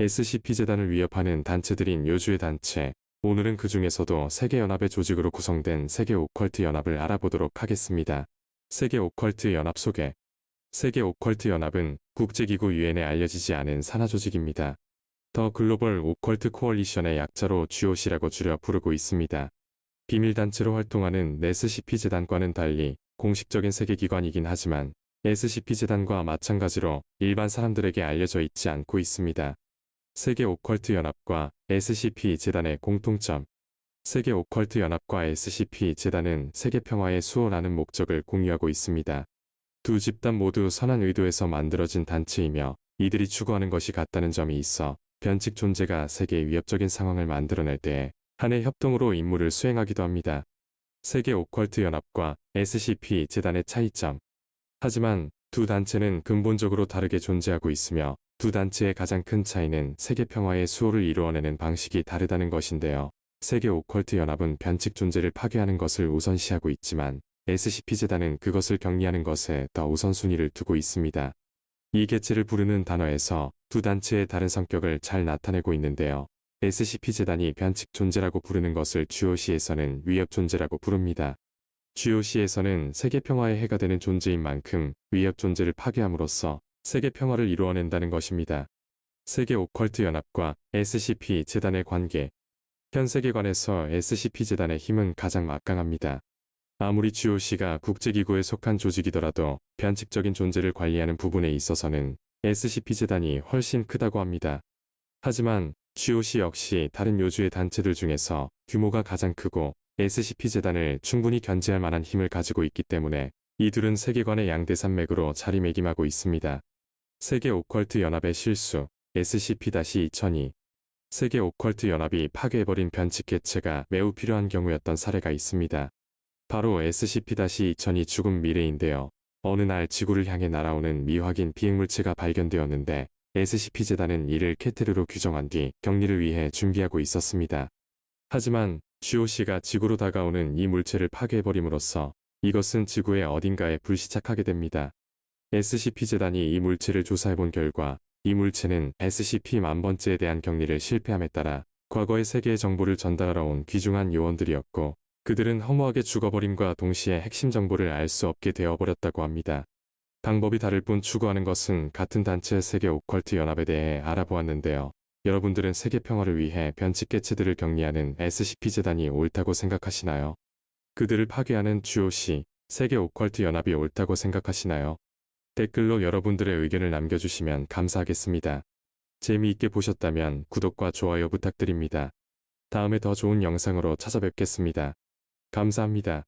SCP-재단을 위협하는 단체들인 요주의 단체, 오늘은 그 중에서도 세계연합의 조직으로 구성된 세계 오컬트 연합을 알아보도록 하겠습니다. 세계 오컬트 연합 소개. 세계 오컬트 연합은 국제기구 유엔에 알려지지 않은 산하 조직입니다. 더 글로벌 오컬트 코얼리션의 약자로 GOC라고 줄여 부르고 있습니다. 비밀단체로 활동하는 SCP-재단과는 달리 공식적인 세계기관이긴 하지만 SCP-재단과 마찬가지로 일반 사람들에게 알려져 있지 않고 있습니다. 세계 오컬트 연합과 SCP-재단의 공통점. 세계 오컬트 연합과 SCP-재단은 세계 평화의 수호라는 목적을 공유하고 있습니다. 두 집단 모두 선한 의도에서 만들어진 단체이며 이들이 추구하는 것이 같다는 점이 있어 변칙 존재가 세계의 위협적인 상황을 만들어낼 때에 한해 협동으로 임무를 수행하기도 합니다. 세계 오컬트 연합과 SCP-재단의 차이점. 하지만 두 단체는 근본적으로 다르게 존재하고 있으며 두 단체의 가장 큰 차이는 세계 평화의 수호를 이루어내는 방식이 다르다는 것인데요. 세계 오컬트 연합은 변칙 존재를 파괴하는 것을 우선시하고 있지만 SCP-재단은 그것을 격리하는 것에 더 우선순위를 두고 있습니다. 이 개체를 부르는 단어에서 두 단체의 다른 성격을 잘 나타내고 있는데요. SCP-재단이 변칙 존재라고 부르는 것을 GOC에서는 위협 존재라고 부릅니다. GOC에서는 세계 평화에 해가 되는 존재인 만큼 위협 존재를 파괴함으로써 세계 평화를 이루어낸다는 것입니다. 세계 오컬트 연합과 SCP-재단의 관계. 현 세계관에서 SCP-재단의 힘은 가장 막강합니다. 아무리 GOC가 국제기구에 속한 조직이더라도 변칙적인 존재를 관리하는 부분에 있어서는 SCP-재단이 훨씬 크다고 합니다. 하지만 GOC 역시 다른 요주의 단체들 중에서 규모가 가장 크고 SCP-재단을 충분히 견제할 만한 힘을 가지고 있기 때문에 이둘은 세계관의 양대산맥으로 자리매김하고 있습니다. 세계 오컬트 연합의 실수, SCP-2002. 세계 오컬트 연합이 파괴해버린 변칙 개체가 매우 필요한 경우였던 사례가 있습니다. 바로 SCP-2002 죽음 미래인데요. 어느 날 지구를 향해 날아오는 미확인 비행물체가 발견되었는데 SCP-재단은 이를 케테르로 규정한 뒤 격리를 위해 준비하고 있었습니다. 하지만 GOC가 지구로 다가오는 이 물체를 파괴해버림으로써 이것은 지구의 어딘가에 불시착하게 됩니다. SCP-재단이 이 물체를 조사해본 결과 이 물체는 SCP-1000번째에 대한 격리를 실패함에 따라 과거의 세계의 정보를 전달하러 온 귀중한 요원들이었고 그들은 허무하게 죽어버림과 동시에 핵심 정보를 알 수 없게 되어버렸다고 합니다. 방법이 다를 뿐 추구하는 것은 같은 단체 세계 오컬트 연합에 대해 알아보았는데요. 여러분들은 세계 평화를 위해 변칙 개체들을 격리하는 SCP-재단이 옳다고 생각하시나요? 그들을 파괴하는 GOC, 세계 오컬트 연합이 옳다고 생각하시나요? 댓글로 여러분들의 의견을 남겨주시면 감사하겠습니다. 재미있게 보셨다면 구독과 좋아요 부탁드립니다. 다음에 더 좋은 영상으로 찾아뵙겠습니다. 감사합니다.